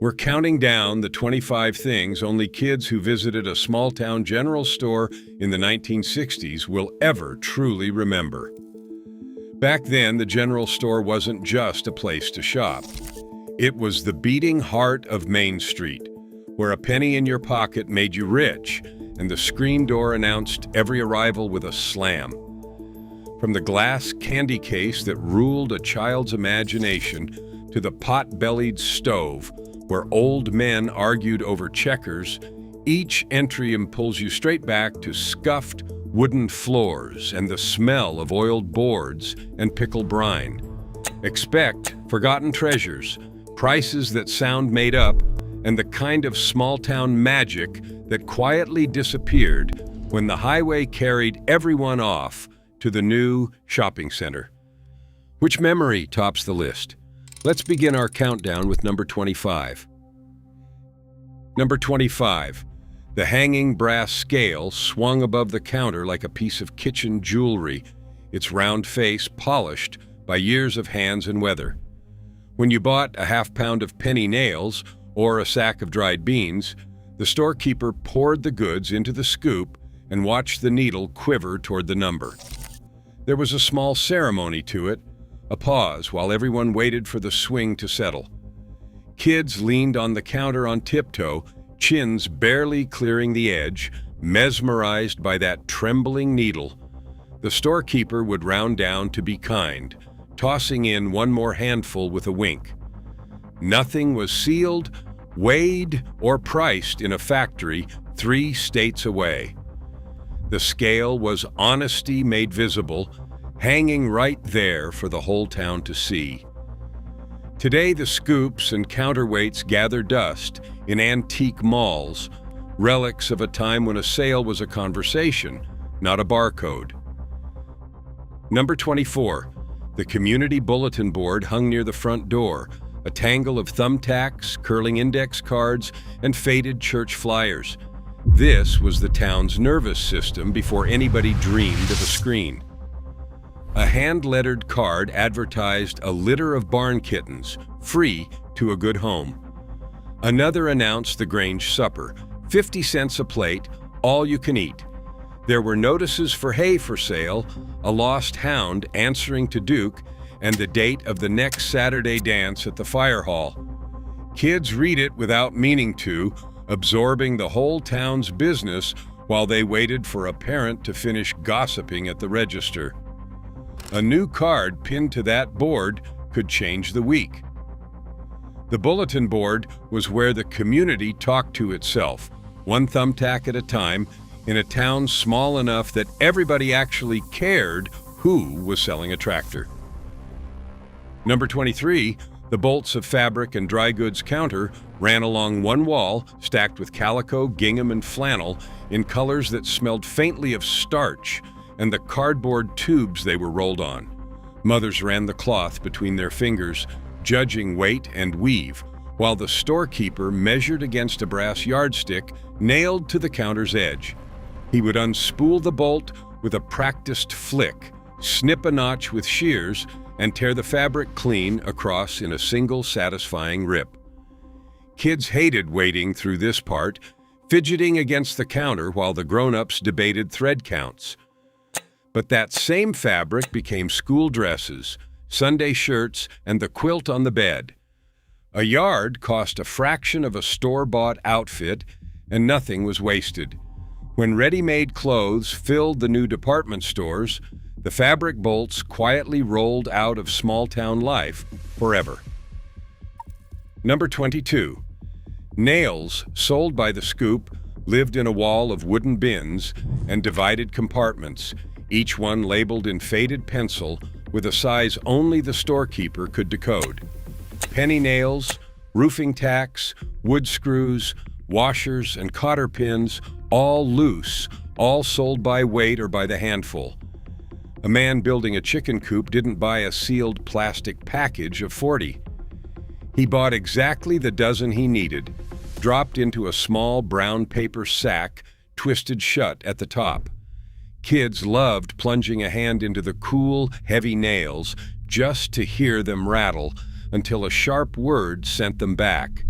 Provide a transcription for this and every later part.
We're counting down the 25 things only kids who visited a small-town general store in the 1960s will ever truly remember. Back then, the general store wasn't just a place to shop. It was the beating heart of Main Street, where a penny in your pocket made you rich, and the screen door announced every arrival with a slam. From the glass candy case that ruled a child's imagination to the pot-bellied stove, where old men argued over checkers, each entry pulls you straight back to scuffed wooden floors and the smell of oiled boards and pickle brine. Expect forgotten treasures, prices that sound made up, and the kind of small-town magic that quietly disappeared when the highway carried everyone off to the new shopping center. Which memory tops the list? Let's begin our countdown with number 25. Number 25. The hanging brass scale swung above the counter like a piece of kitchen jewelry, its round face polished by years of hands and weather. When you bought a half-pound of penny nails or a sack of dried beans, the storekeeper poured the goods into the scoop and watched the needle quiver toward the number. There was a small ceremony to it, a pause while everyone waited for the swing to settle. Kids leaned on the counter on tiptoe, chins barely clearing the edge, mesmerized by that trembling needle. The storekeeper would round down to be kind, tossing in one more handful with a wink. Nothing was sealed, weighed, or priced in a factory 3 states away. The scale was honesty made visible, hanging right there for the whole town to see. Today, the scoops and counterweights gather dust in antique malls, relics of a time when a sale was a conversation, not a barcode. Number 24. The community bulletin board hung near the front door, a tangle of thumbtacks, curling index cards, and faded church flyers. This was the town's nervous system before anybody dreamed of a screen. A hand-lettered card advertised a litter of barn kittens, free to a good home. Another announced the Grange supper, 50 cents a plate, all you can eat. There were notices for hay for sale, a lost hound answering to Duke, and the date of the next Saturday dance at the fire hall. Kids read it without meaning to, absorbing the whole town's business while they waited for a parent to finish gossiping at the register. A new card pinned to that board could change the week. The bulletin board was where the community talked to itself, one thumbtack at a time, in a town small enough that everybody actually cared who was selling a tractor. Number 23, the bolts of fabric and dry goods counter ran along one wall, stacked with calico, gingham, and flannel in colors that smelled faintly of starch, and the cardboard tubes they were rolled on. Mothers ran the cloth between their fingers, judging weight and weave, while the storekeeper measured against a brass yardstick nailed to the counter's edge. He would unspool the bolt with a practiced flick, snip a notch with shears, and tear the fabric clean across in a single satisfying rip. Kids hated waiting through this part, fidgeting against the counter while the grown-ups debated thread counts. But that same fabric became school dresses, Sunday shirts, and the quilt on the bed. A yard cost a fraction of a store-bought outfit, and nothing was wasted. When ready-made clothes filled the new department stores, the fabric bolts quietly rolled out of small-town life forever. Number 22. Nails, sold by the scoop, lived in a wall of wooden bins and divided compartments, each one labeled in faded pencil with a size only the storekeeper could decode. Penny nails, roofing tacks, wood screws, washers, and cotter pins, all loose, all sold by weight or by the handful. A man building a chicken coop didn't buy a sealed plastic package of 40. He bought exactly the dozen he needed, dropped into a small brown paper sack, twisted shut at the top. Kids loved plunging a hand into the cool, heavy nails just to hear them rattle until a sharp word sent them back.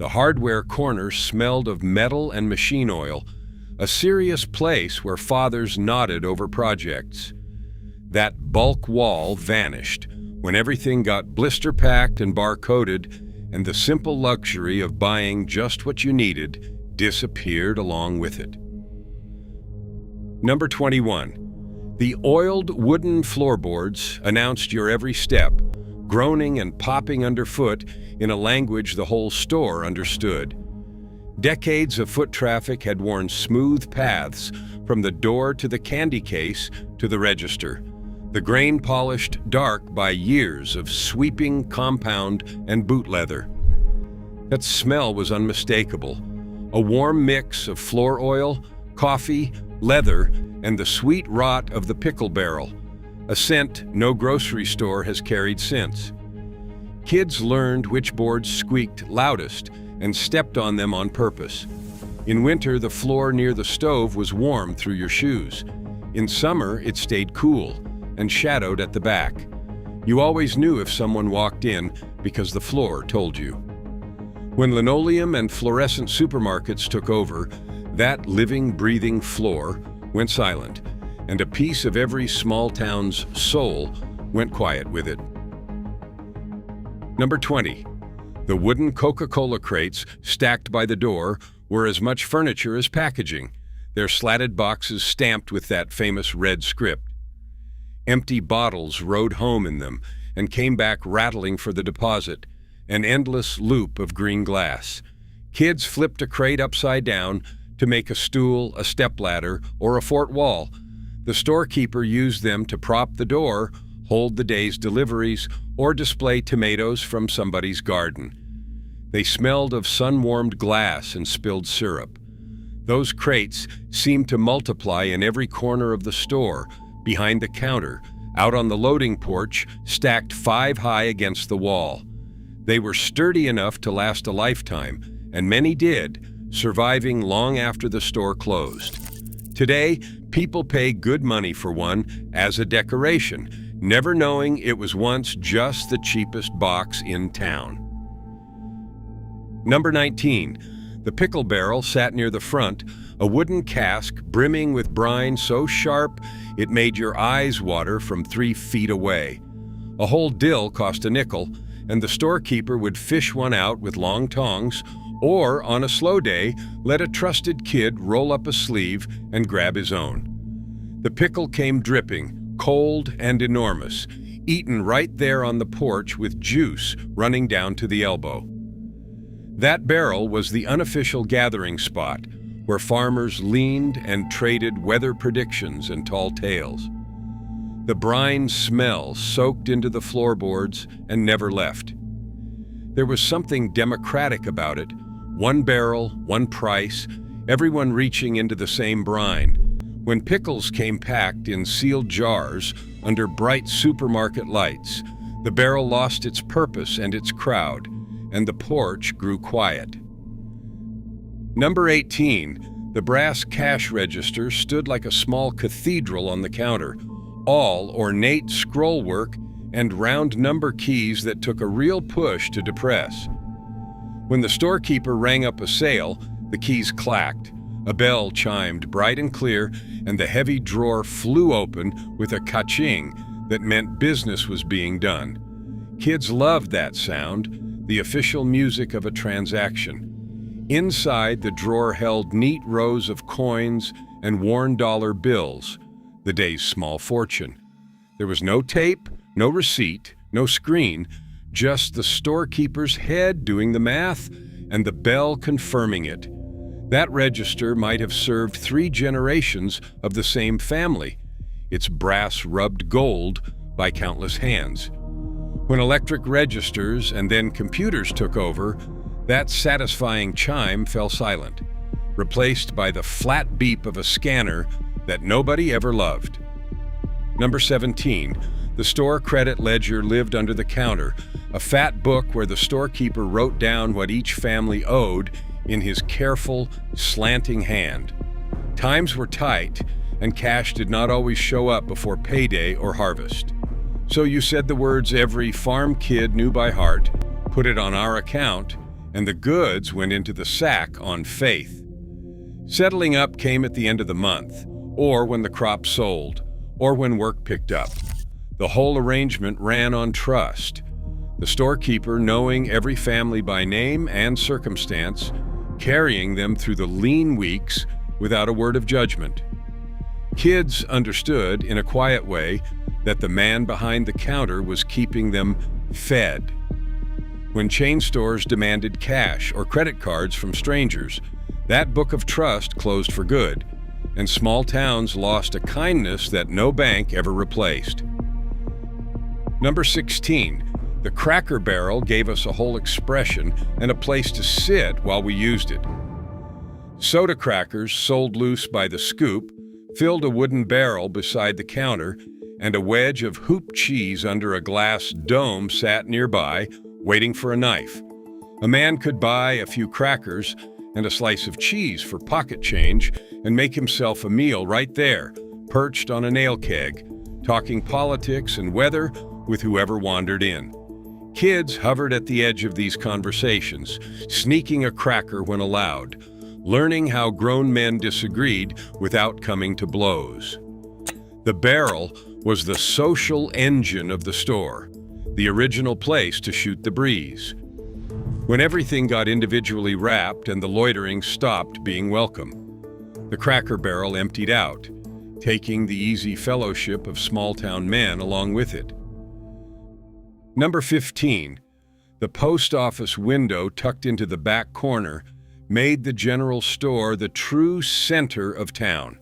The hardware corner smelled of metal and machine oil, a serious place where fathers nodded over projects. That bulk wall vanished when everything got blister-packed and bar-coded, and the simple luxury of buying just what you needed disappeared along with it. Number 21. The oiled wooden floorboards announced your every step, groaning and popping underfoot in a language the whole store understood. Decades of foot traffic had worn smooth paths from the door to the candy case to the register, the grain polished dark by years of sweeping compound and boot leather. That smell was unmistakable, a warm mix of floor oil, coffee, leather, and the sweet rot of the pickle barrel, a scent no grocery store has carried since. Kids learned which boards squeaked loudest and stepped on them on purpose. In winter, the floor near the stove was warm through your shoes. In summer, it stayed cool and shadowed at the back. You always knew if someone walked in because the floor told you. When linoleum and fluorescent supermarkets took over, that living, breathing floor went silent, and a piece of every small town's soul went quiet with it. Number 20. The wooden Coca-Cola crates stacked by the door were as much furniture as packaging, their slatted boxes stamped with that famous red script. Empty bottles rode home in them and came back rattling for the deposit, an endless loop of green glass. Kids flipped a crate upside down to make a stool, a stepladder, or a fort wall. The storekeeper used them to prop the door, hold the day's deliveries, or display tomatoes from somebody's garden. They smelled of sun-warmed glass and spilled syrup. Those crates seemed to multiply in every corner of the store, behind the counter, out on the loading porch, stacked 5 high against the wall. They were sturdy enough to last a lifetime, and many did, surviving long after the store closed. Today, people pay good money for one as a decoration, never knowing it was once just the cheapest box in town. Number 19. The pickle barrel sat near the front, a wooden cask brimming with brine so sharp it made your eyes water from 3 feet away. A whole dill cost a nickel, and the storekeeper would fish one out with long tongs, or, on a slow day, let a trusted kid roll up a sleeve and grab his own. The pickle came dripping, cold and enormous, eaten right there on the porch with juice running down to the elbow. That barrel was the unofficial gathering spot, where farmers leaned and traded weather predictions and tall tales. The brine smell soaked into the floorboards and never left. There was something democratic about it. One barrel, one price, everyone reaching into the same brine. When pickles came packed in sealed jars under bright supermarket lights, the barrel lost its purpose and its crowd, and the porch grew quiet. Number 18. The brass cash register stood like a small cathedral on the counter, all ornate scrollwork and round number keys that took a real push to depress. When the storekeeper rang up a sale, the keys clacked, a bell chimed bright and clear, and the heavy drawer flew open with a ka-ching that meant business was being done. Kids loved that sound, the official music of a transaction. Inside, the drawer held neat rows of coins and worn dollar bills, the day's small fortune. There was no tape, no receipt, no screen, just the storekeeper's head doing the math and the bell confirming it. That register might have served 3 generations of the same family, its brass rubbed gold by countless hands. When electric registers and then computers took over, that satisfying chime fell silent, replaced by the flat beep of a scanner that nobody ever loved. Number 17. The store credit ledger lived under the counter, a fat book where the storekeeper wrote down what each family owed in his careful, slanting hand. Times were tight, and cash did not always show up before payday or harvest. So you said the words every farm kid knew by heart, put it on our account, and the goods went into the sack on faith. Settling up came at the end of the month, or when the crop sold, or when work picked up. The whole arrangement ran on trust, the storekeeper knowing every family by name and circumstance, carrying them through the lean weeks without a word of judgment. Kids understood, in a quiet way, that the man behind the counter was keeping them fed. When chain stores demanded cash or credit cards from strangers, that book of trust closed for good, and small towns lost a kindness that no bank ever replaced. Number 16. The Cracker Barrel gave us a whole expression and a place to sit while we used it. Soda crackers, sold loose by the scoop, filled a wooden barrel beside the counter, and a wedge of hoop cheese under a glass dome sat nearby, waiting for a knife. A man could buy a few crackers and a slice of cheese for pocket change and make himself a meal right there, perched on a nail keg, talking politics and weather with whoever wandered in. Kids hovered at the edge of these conversations, sneaking a cracker when allowed, learning how grown men disagreed without coming to blows. The barrel was the social engine of the store, the original place to shoot the breeze. When everything got individually wrapped and the loitering stopped being welcome, the Cracker Barrel emptied out, taking the easy fellowship of small-town men along with it. Number 15. The post office window tucked into the back corner made the general store the true center of town.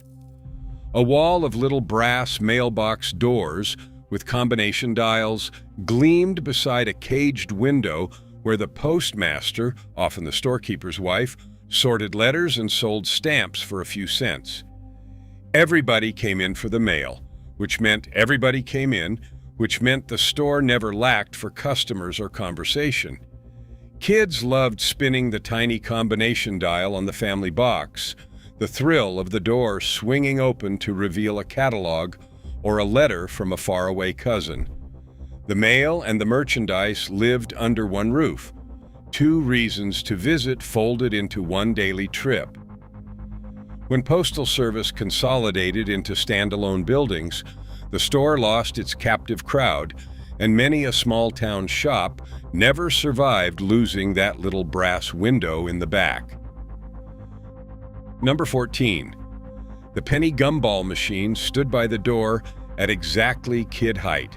A wall of little brass mailbox doors with combination dials gleamed beside a caged window where the postmaster, often the storekeeper's wife, sorted letters and sold stamps for a few cents. Everybody came in for the mail, which meant everybody came in, which meant the store never lacked for customers or conversation. Kids loved spinning the tiny combination dial on the family box, the thrill of the door swinging open to reveal a catalog or a letter from a faraway cousin. The mail and the merchandise lived under one roof, two reasons to visit folded into one daily trip. When Postal Service consolidated into standalone buildings, the store lost its captive crowd, and many a small-town shop never survived losing that little brass window in the back. Number 14. The penny gumball machine stood by the door at exactly kid height,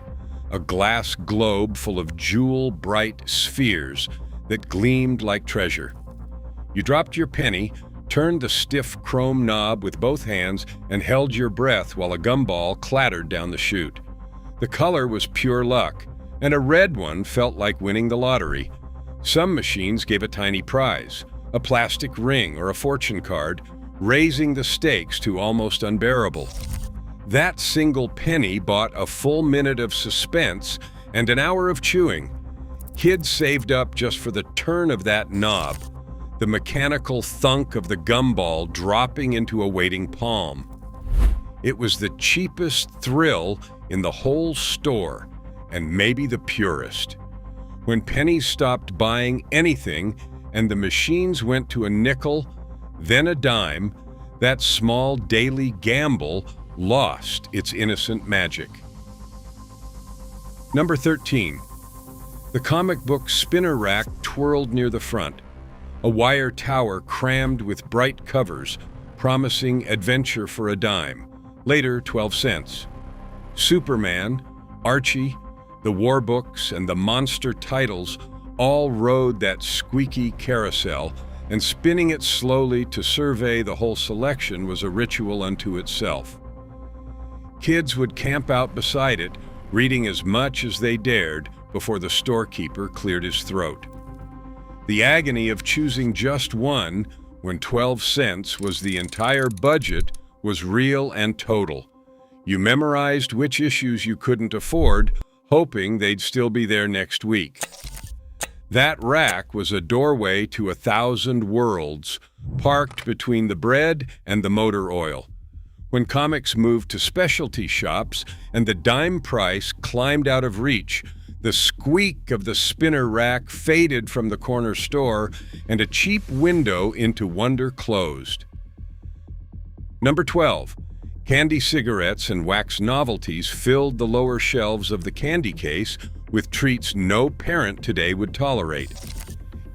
a glass globe full of jewel-bright spheres that gleamed like treasure. You dropped your penny, turned the stiff chrome knob with both hands, and held your breath while a gumball clattered down the chute. The color was pure luck, and a red one felt like winning the lottery. Some machines gave a tiny prize, a plastic ring or a fortune card, raising the stakes to almost unbearable. That single penny bought a full minute of suspense and an hour of chewing. Kids saved up just for the turn of that knob, the mechanical thunk of the gumball dropping into a waiting palm. It was the cheapest thrill in the whole store, and maybe the purest. When pennies stopped buying anything and the machines went to a nickel, then a dime, that small daily gamble lost its innocent magic. Number 13. The comic book spinner rack twirled near the front, a wire tower crammed with bright covers, promising adventure for a dime, later 12 cents. Superman, Archie, the war books, and the monster titles all rode that squeaky carousel, and spinning it slowly to survey the whole selection was a ritual unto itself. Kids would camp out beside it, reading as much as they dared before the storekeeper cleared his throat. The agony of choosing just one when 12 cents was the entire budget was real and total. You memorized which issues you couldn't afford, hoping they'd still be there next week. That rack was a doorway to 1,000 worlds, parked between the bread and the motor oil. When comics moved to specialty shops and the dime price climbed out of reach, The squeak of the spinner rack faded from the corner store, and a cheap window into wonder closed. Number 12. Candy cigarettes and wax novelties filled the lower shelves of the candy case with treats no parent today would tolerate.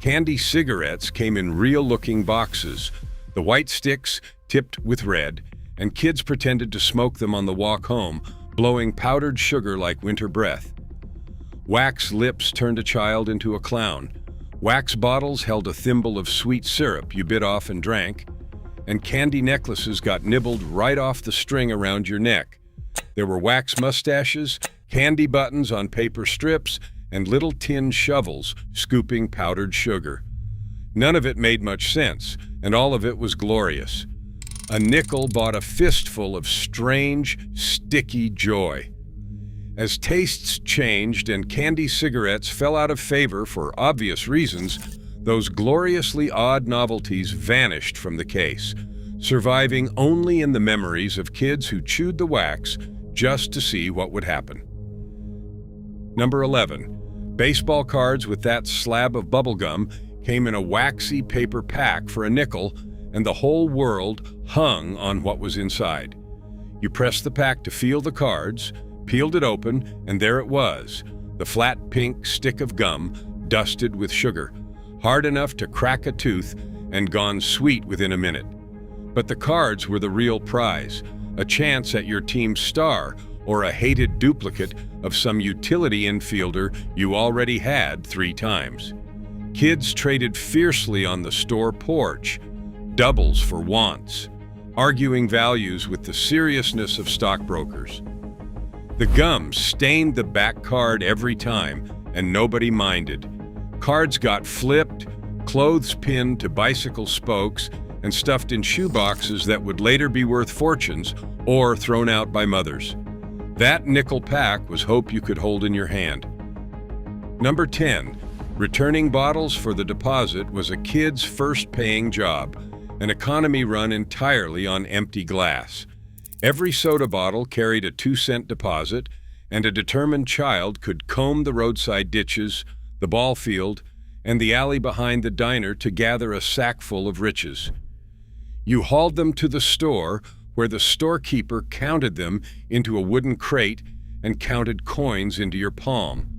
Candy cigarettes came in real-looking boxes, the white sticks tipped with red, and kids pretended to smoke them on the walk home, blowing powdered sugar like winter breath. Wax lips turned a child into a clown. Wax bottles held a thimble of sweet syrup you bit off and drank, and candy necklaces got nibbled right off the string around your neck. There were wax mustaches, candy buttons on paper strips, and little tin shovels scooping powdered sugar. None of it made much sense, and all of it was glorious. A nickel bought a fistful of strange, sticky joy. As tastes changed and candy cigarettes fell out of favor for obvious reasons, those gloriously odd novelties vanished from the case, surviving only in the memories of kids who chewed the wax just to see what would happen. Number 11. Baseball cards with that slab of bubblegum came in a waxy paper pack for a nickel, and the whole world hung on what was inside. You pressed the pack to feel the cards, peeled it open, and there it was, the flat pink stick of gum dusted with sugar, hard enough to crack a tooth and gone sweet within a minute. But the cards were the real prize, a chance at your team's star or a hated duplicate of some utility infielder you already had 3 times. Kids traded fiercely on the store porch, doubles for wants, arguing values with the seriousness of stockbrokers. The gum stained the back card every time, and nobody minded. Cards got flipped, clothes pinned to bicycle spokes, and stuffed in shoeboxes that would later be worth fortunes or thrown out by mothers. That nickel pack was hope you could hold in your hand. Number 10. Returning bottles for the deposit was a kid's first paying job, an economy run entirely on empty glass. Every soda bottle carried a 2-cent deposit, and a determined child could comb the roadside ditches, the ball field, and the alley behind the diner to gather a sackful of riches. You hauled them to the store, where the storekeeper counted them into a wooden crate and counted coins into your palm.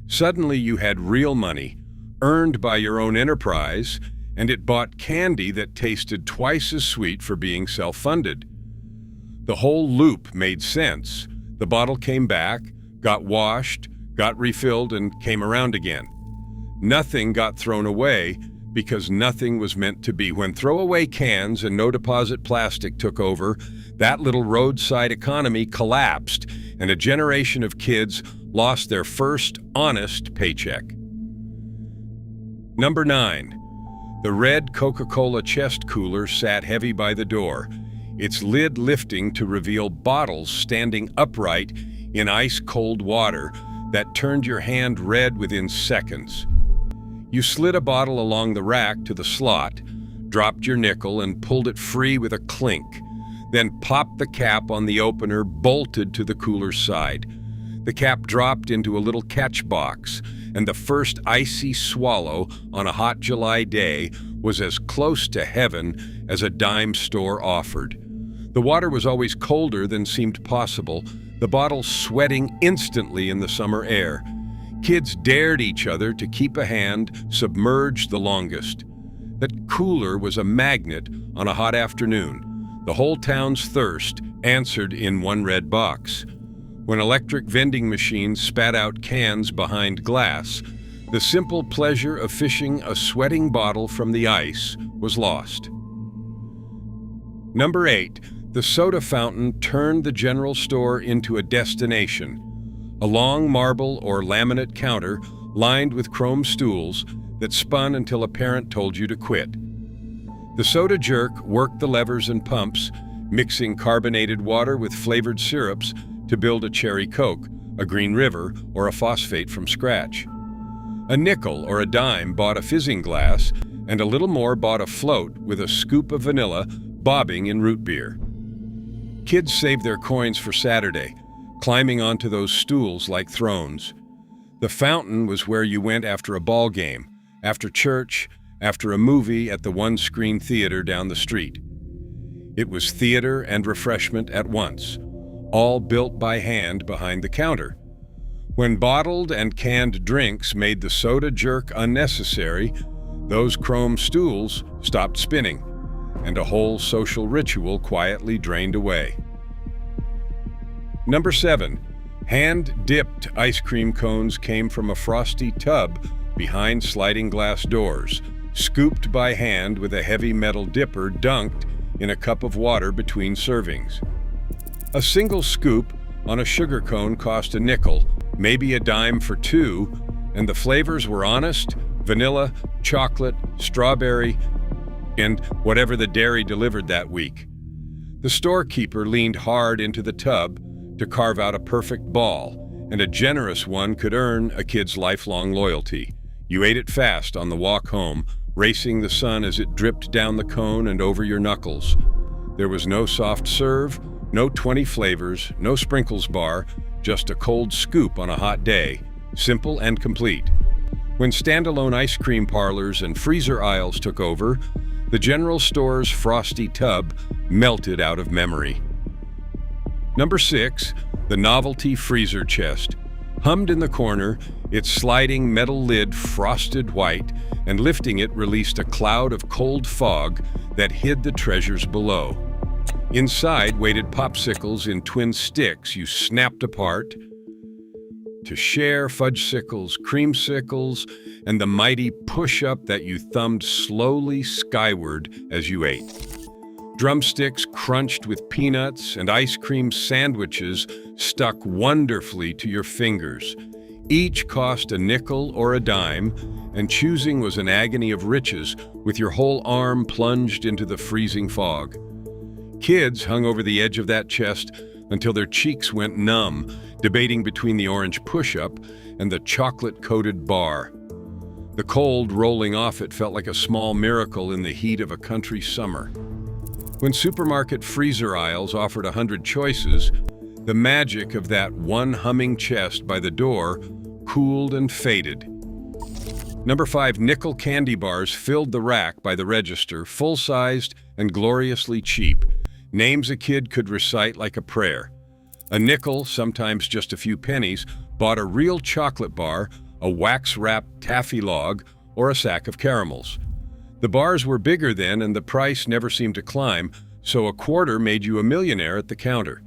Suddenly you had real money, earned by your own enterprise, and it bought candy that tasted twice as sweet for being self-funded. The whole loop made sense. The bottle came back, got washed, got refilled, and came around again. Nothing got thrown away because nothing was meant to be. When throwaway cans and no-deposit plastic took over, that little roadside economy collapsed, and a generation of kids lost their first honest paycheck. Number 9. The red Coca-Cola chest cooler sat heavy by the door, its lid lifting to reveal bottles standing upright in ice-cold water that turned your hand red within seconds. You slid a bottle along the rack to the slot, dropped your nickel and pulled it free with a clink, then popped the cap on the opener, bolted to the cooler's side. The cap dropped into a little catch box, and the first icy swallow on a hot July day was as close to heaven as a dime store offered. The water was always colder than seemed possible, the bottle sweating instantly in the summer air. Kids dared each other to keep a hand submerged the longest. That cooler was a magnet on a hot afternoon. The whole town's thirst answered in one red box. When electric vending machines spat out cans behind glass, the simple pleasure of fishing a sweating bottle from the ice was lost. Number 8. The soda fountain turned the general store into a destination. A long marble or laminate counter lined with chrome stools that spun until a parent told you to quit. The soda jerk worked the levers and pumps, mixing carbonated water with flavored syrups to build a cherry Coke, a Green River, or a phosphate from scratch. A nickel or a dime bought a fizzing glass, and a little more bought a float with a scoop of vanilla bobbing in root beer. Kids saved their coins for Saturday, climbing onto those stools like thrones. The fountain was where you went after a ball game, after church, after a movie at the one-screen theater down the street. It was theater and refreshment at once, all built by hand behind the counter. When bottled and canned drinks made the soda jerk unnecessary, those chrome stools stopped spinning, and a whole social ritual quietly drained away. Number 7. Hand-dipped ice cream cones came from a frosty tub behind sliding glass doors, scooped by hand with a heavy metal dipper dunked in a cup of water between servings. A single scoop on a sugar cone cost a nickel, maybe a dime for two, and the flavors were honest: vanilla, chocolate, strawberry, and whatever the dairy delivered that week. The storekeeper leaned hard into the tub to carve out a perfect ball, and a generous one could earn a kid's lifelong loyalty. You ate it fast on the walk home, racing the sun as it dripped down the cone and over your knuckles. There was no soft serve, no 20 flavors, no sprinkles bar, just a cold scoop on a hot day, simple and complete. When standalone ice cream parlors and freezer aisles took over, the general store's frosty tub melted out of memory. Number 6, the Novelty freezer chest. Hummed in the corner, its sliding metal lid frosted white, and lifting it released a cloud of cold fog that hid the treasures below. Inside waited popsicles in twin sticks you snapped apart to share, fudgesicles, creamsicles, and the mighty push-up that you thumbed slowly skyward as you ate. Drumsticks crunched with peanuts and ice cream sandwiches stuck wonderfully to your fingers. Each cost a nickel or a dime, and choosing was an agony of riches with your whole arm plunged into the freezing fog. Kids hung over the edge of that chest until their cheeks went numb, debating between the orange push-up and the chocolate-coated bar. The cold rolling off it felt like a small miracle in the heat of a country summer. When supermarket freezer aisles offered 100 choices, the magic of that one humming chest by the door cooled and faded. Number 5, nickel candy bars filled the rack by the register, full-sized and gloriously cheap. Names a kid could recite like a prayer. A nickel, sometimes just a few pennies, bought a real chocolate bar, a wax-wrapped taffy log, or a sack of caramels. The bars were bigger then, and the price never seemed to climb, so a quarter made you a millionaire at the counter.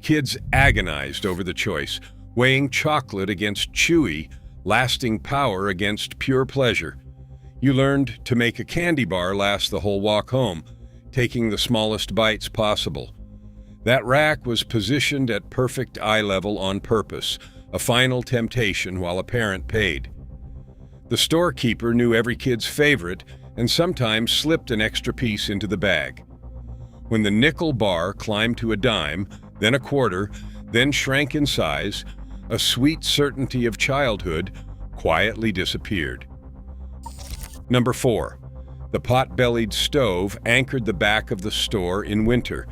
Kids agonized over the choice, weighing chocolate against chewy, lasting power against pure pleasure. You learned to make a candy bar last the whole walk home, taking the smallest bites possible. That rack was positioned at perfect eye level on purpose, a final temptation while a parent paid. The storekeeper knew every kid's favorite and sometimes slipped an extra piece into the bag. When the nickel bar climbed to a dime, then a quarter, then shrank in size, a sweet certainty of childhood quietly disappeared. Number 4, the pot-bellied stove anchored the back of the store in winter,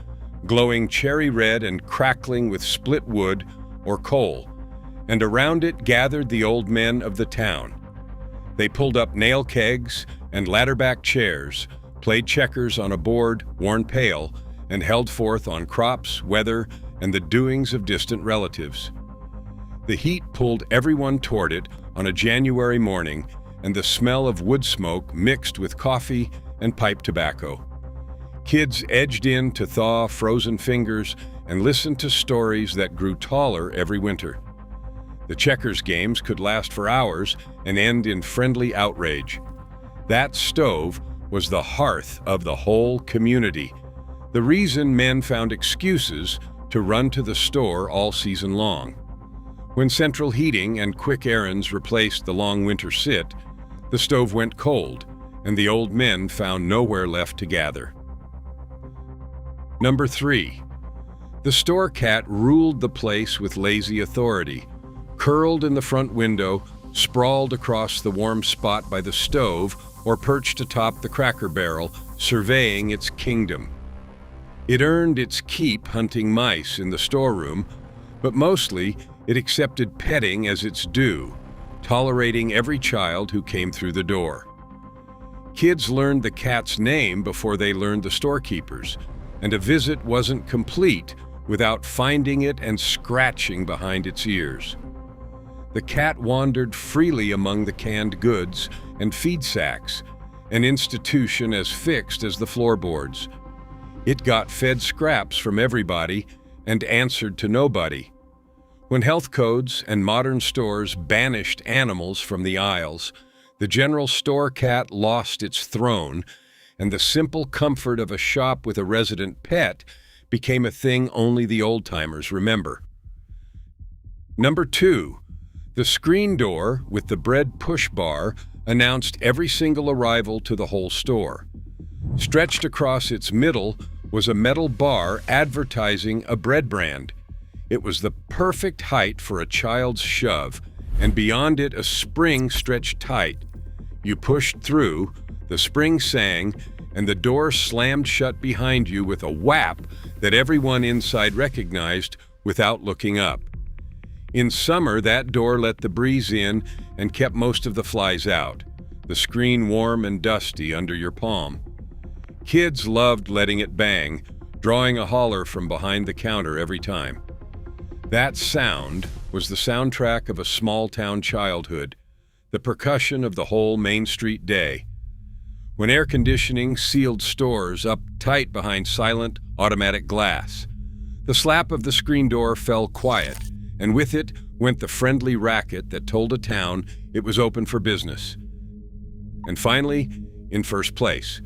glowing cherry red and crackling with split wood or coal, and around it gathered the old men of the town. They pulled up nail kegs and ladder-back chairs, played checkers on a board worn pale, and held forth on crops, weather, and the doings of distant relatives. The heat pulled everyone toward it on a January morning, and the smell of wood smoke mixed with coffee and pipe tobacco. Kids edged in to thaw frozen fingers and listened to stories that grew taller every winter. The checkers games could last for hours and end in friendly outrage. That stove was the hearth of the whole community, the reason men found excuses to run to the store all season long. When central heating and quick errands replaced the long winter sit, the stove went cold, and the old men found nowhere left to gather. Number 3, the store cat ruled the place with lazy authority, curled in the front window, sprawled across the warm spot by the stove, or perched atop the cracker barrel, surveying its kingdom. It earned its keep hunting mice in the storeroom, but mostly it accepted petting as its due, tolerating every child who came through the door. Kids learned the cat's name before they learned the storekeeper's, and a visit wasn't complete without finding it and scratching behind its ears. The cat wandered freely among the canned goods and feed sacks, an institution as fixed as the floorboards. It got fed scraps from everybody and answered to nobody. When health codes and modern stores banished animals from the aisles, the general store cat lost its throne, and the simple comfort of a shop with a resident pet became a thing only the old-timers remember. Number 2. The screen door with the bread push bar announced every single arrival to the whole store. Stretched across its middle was a metal bar advertising a bread brand. It was the perfect height for a child's shove, and beyond it a spring stretched tight. You pushed through, the spring sang, and the door slammed shut behind you with a whap that everyone inside recognized without looking up. In summer, that door let the breeze in and kept most of the flies out, the screen warm and dusty under your palm. Kids loved letting it bang, drawing a holler from behind the counter every time. That sound was the soundtrack of a small-town childhood, the percussion of the whole Main Street day. When air conditioning sealed stores up tight behind silent, automatic glass, the slap of the screen door fell quiet, and with it went the friendly racket that told a town it was open for business. And finally, in first place,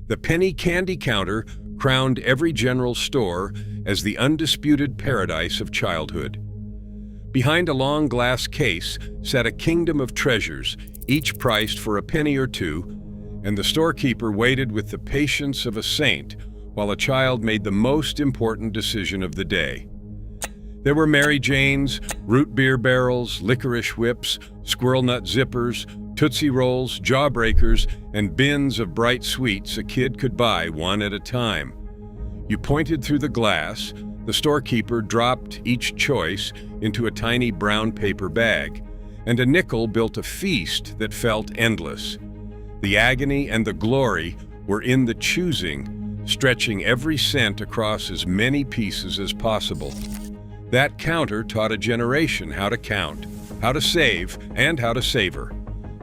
the penny candy counter crowned every general store as the undisputed paradise of childhood. Behind a long glass case sat a kingdom of treasures, each priced for a penny or two, and the storekeeper waited with the patience of a saint while a child made the most important decision of the day. There were Mary Janes, root beer barrels, licorice whips, squirrel nut zippers, Tootsie Rolls, Jawbreakers, and bins of bright sweets a kid could buy one at a time. You pointed through the glass, the storekeeper dropped each choice into a tiny brown paper bag, and a nickel built a feast that felt endless. The agony and the glory were in the choosing, stretching every cent across as many pieces as possible. That counter taught a generation how to count, how to save, and how to savor.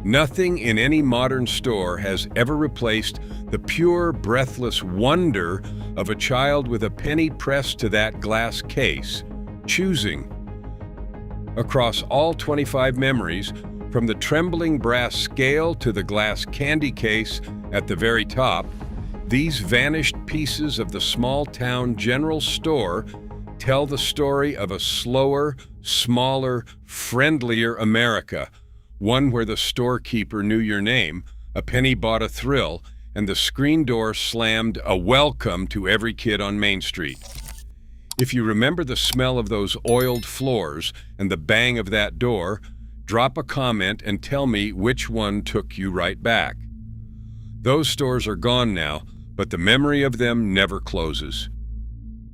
Nothing in any modern store has ever replaced the pure, breathless wonder of a child with a penny pressed to that glass case, choosing. Across all 25 memories, from the trembling brass scale to the glass candy case at the very top, these vanished pieces of the small-town general store tell the story of a slower, smaller, friendlier America, one where the storekeeper knew your name, a penny bought a thrill, and the screen door slammed a welcome to every kid on Main Street. If you remember the smell of those oiled floors and the bang of that door, drop a comment and tell me which one took you right back. Those stores are gone now, but the memory of them never closes.